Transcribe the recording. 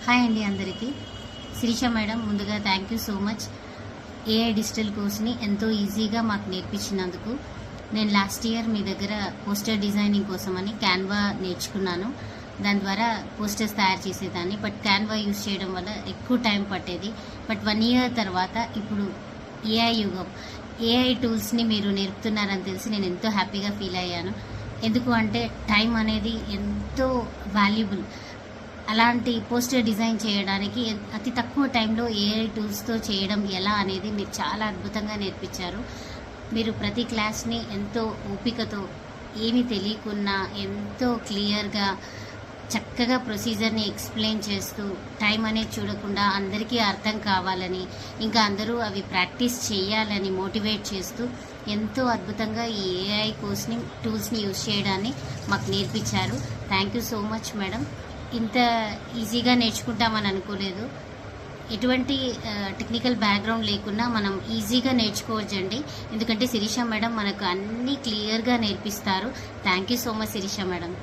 Hi అండి అందరికీ. Sirisha madam, ముందుగా thank you so much. AI digital కోర్స్ని ఎంతో ఈజీగా మాకు నేర్పించినందుకు. నేను లాస్ట్ ఇయర్ మీ దగ్గర పోస్టర్ డిజైనింగ్ కోసమని క్యాన్వా నేర్చుకున్నాను. దాని ద్వారా పోస్టర్స్ తయారు చేసేదాన్ని. బట్ క్యాన్వా యూజ్ చేయడం వల్ల ఎక్కువ టైం పట్టేది. బట్ 1 ఇయర్ తర్వాత ఇప్పుడు ఏఐ యుగం, ఏఐ టూల్స్ని మీరు నేర్పుతున్నారని తెలిసి నేను ఎంతో హ్యాపీగా ఫీల్ అయ్యాను. ఎందుకు అంటే టైం అనేది ఎంతో వాల్యుబుల్. అలాంటి పోస్టర్ డిజైన్ చేయడానికి అతి తక్కువ టైంలో ఏఐ టూల్స్తో చేయడం ఎలా అనేది మీరు చాలా అద్భుతంగా నేర్పించారు. మీరు ప్రతి క్లాస్ని ఎంతో ఓపికతో, ఏమీ తెలియకున్నా ఎంతో క్లియర్గా చక్కగా ప్రొసీజర్ని ఎక్స్ప్లెయిన్ చేస్తూ, టైం అనేది చూడకుండా అందరికీ అర్థం కావాలని, ఇంకా అందరూ అవి ప్రాక్టీస్ చేయాలని మోటివేట్ చేస్తూ ఎంతో అద్భుతంగా ఈ ఏఐ కోర్స్ని, టూల్స్ని యూజ్ చేయడాన్ని మాకు నేర్పించారు. Thank you so much madam. ఇంత ఈజీగా నేర్చుకుంటామని అనుకోలేదు. ఎటువంటి టెక్నికల్ బ్యాక్గ్రౌండ్ లేకున్నా మనం ఈజీగా నేర్చుకోవచ్చండి. ఎందుకంటే శిరీష మేడం మనకు అన్నీ క్లియర్గా నేర్పిస్తారు. Thank you so much Shirisha madam.